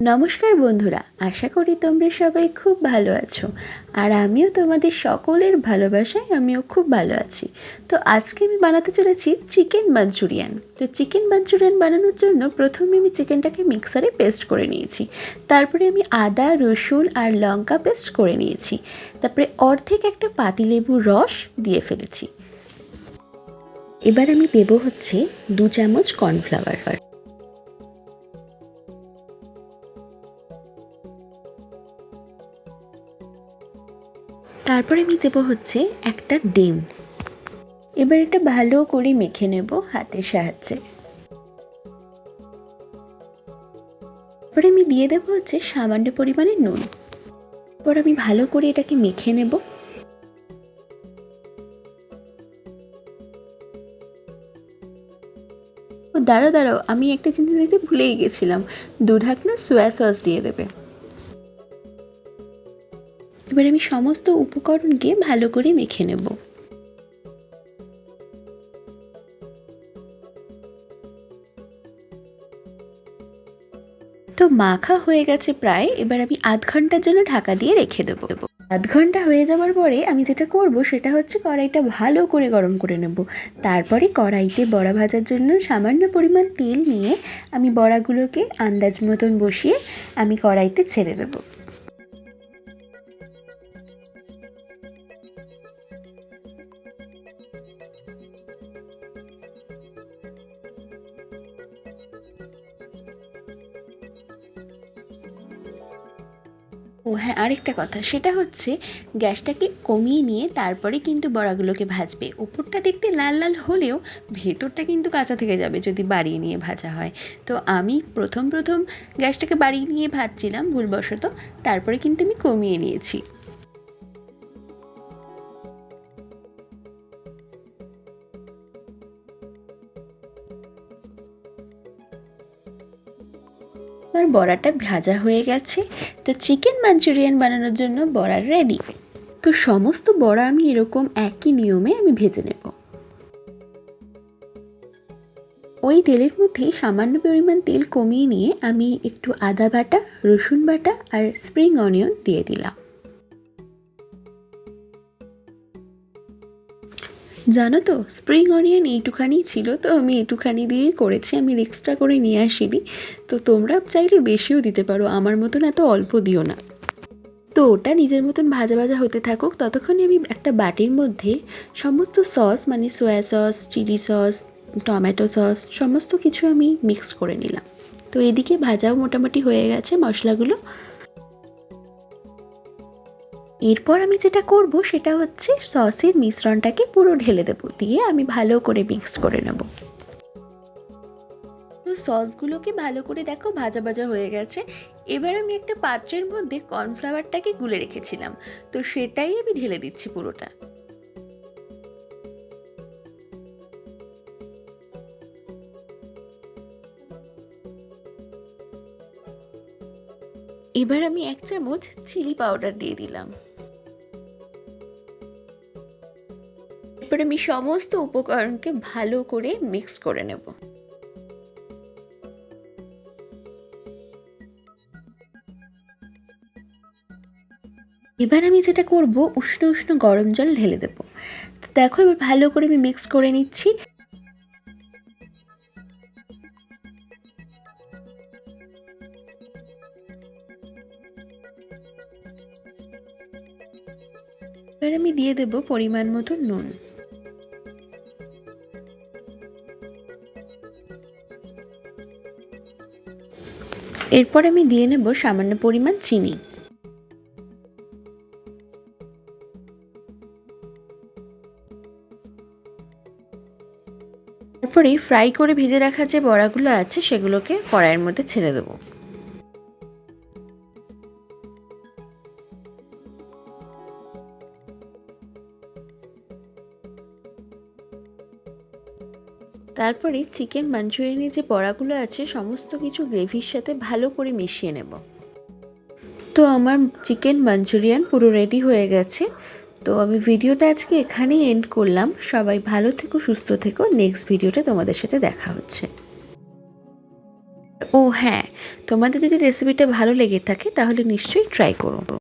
নমস্কার বন্ধুরা, আশা করি তোমরা সবাই খুব ভালো আছো। আর আমিও তোমাদের সকলের ভালোবাসায় আমিও খুব ভালো আছি। তো আজকে আমি বানাতে চলেছি চিকেন মাঞ্চুরিয়ান। তো চিকেন মাঞ্চুরিয়ান বানানোর জন্য প্রথমে আমি চিকেনটাকে মিক্সারে পেস্ট করে নিয়েছি। তারপরে আমি আদা, রসুন আর লঙ্কা পেস্ট করে নিয়েছি। তারপরে অর্ধেক একটা পাতিলেবুর রস দিয়ে ফেলেছি। এবার আমি দেবো 2 চামচ কর্নফ্লাওয়ার। তারপরে আমি দেবো একটা ডিম। এবার এটা ভালো করে মেখে নেব হাতের সাহায্যে। তারপরে আমি দিয়ে দেবো সামান্য পরিমাণে নুন। এরপর আমি ভালো করে এটাকে মেখে নেব। দাঁড়াও, আমি একটা জিনিস দিতে ভুলেই গেছিলাম। 2 ঢাকনা সোয়া সস দিয়ে দেবে। এবার আমি সমস্ত উপকরণকে ভালো করে মেখে নেব। তো মাখা হয়ে গেছে প্রায়। এবার আমি আধ ঘন্টার জন্য ঢাকা দিয়ে রেখে দেবো। আধ ঘন্টা হয়ে যাওয়ার পরে আমি যেটা করব সেটা কড়াইটা ভালো করে গরম করে নেব। তারপরে কড়াইতে বড়া ভাজার জন্য সামান্য পরিমাণ তেল নিয়ে আমি বড়াগুলোকে আন্দাজ মতন বসিয়ে আমি কড়াইতে ছেড়ে দেবো। ও হ্যাঁ, আরেকটা কথা, সেটা গ্যাসটাকে কমিয়ে নিয়ে তারপরে কিন্তু বড়াগুলোকে ভাজবে। ওপরটা দেখতে লাল লাল হলেও ভেতরটা কিন্তু কাঁচা থেকে যাবে যদি বাড়িয়ে নিয়ে ভাজা হয়। তো আমি প্রথম গ্যাসটাকে বাড়িয়ে নিয়ে ভাজছিলাম ভুলবশত, তারপরে কিন্তু আমি কমিয়ে নিয়েছি। আমার বড়াটা ভাজা হয়ে গেছে। তো চিকেন মাঞ্চুরিয়ান বানানোর জন্য বড়া রেডি। তো সমস্ত বড়া আমি এরকম একই নিয়মে আমি ভেজে নেব। ওই তেলের মধ্যেই সামান্য পরিমাণ তেল কমিয়ে নিয়ে আমি একটু আদা বাটা, রসুন বাটা আর স্প্রিং অনিয়ন দিয়ে দিলাম। জানো তো, স্প্রিং অনিয়ন এইটুখানি ছিল, তো আমি এইটুখানি দিয়েই করেছি, আমি এক্সট্রা করে নিয়ে আসিনি। তো তোমরা চাইলে বেশিও দিতে পারো, আমার মতন এত অল্প দিও না। তো ওটা নিজের মতন ভাজা ভাজা হতে থাকুক। ততক্ষণে আমি একটা বাটির মধ্যে সমস্ত সস মানে soya sauce, chilli sauce, tomato sauce সমস্ত কিছু আমি মিক্স করে নিলাম। তো এদিকে ভাজাও মোটামুটি হয়ে গেছে মশলাগুলো। এরপর আমি যেটা করব সেটা সসের মিশ্রণটাকে পুরো ঢেলে দেবো, দিয়ে আমি ভালো করে মিক্স করে নেব। তো সসগুলোকে ভালো করে দেখো ভাজা ভাজা হয়ে গেছে। এবার আমি একটা পাত্রের মধ্যে কর্নফ্লাওয়ারটাকে গুলে রেখেছিলাম, তো সেটাই আমি ঢেলে দিচ্ছি পুরোটা। এবার আমি 1 চামচ চিলি পাউডার দিয়ে দিলাম। এরপর আমি সমস্ত উপকরণকে ভালো করে মিক্স করে নেব। এবার আমি যেটা করব, উষ্ণ উষ্ণ গরম জল ঢেলে দেবো। দেখো এবার ভালো করে আমি মিক্স করে নিচ্ছি। এবার আমি দিয়ে দেব পরিমাণ মতো নুন। এরপর আমি দিয়ে নেব সামান্য পরিমাণ চিনি। তারপরে ফ্রাই করে ভেজে রাখা যে বড়াগুলো আছে সেগুলোকে কড়াইয়ের মধ্যে ছেড়ে দেবো। তারপরে চিকেন মাঞ্চুরিয়ানের যে বড়াগুলো আছে সমস্ত কিছু গ্রেভির সাথে ভালো করে মিশিয়ে নেব। তো আমার চিকেন মাঞ্চুরিয়ান পুরো রেডি হয়ে গেছে। তো আমি ভিডিওটা আজকে এখানেই এন্ড করলাম। সবাই ভালো থেকো, সুস্থ থেকো। নেক্সট ভিডিওতে তোমাদের সাথে দেখা হচ্ছে। ও হ্যাঁ, তোমাদের যদি রেসিপিটা ভালো লেগে থাকে তাহলে নিশ্চয়ই ট্রাই করো।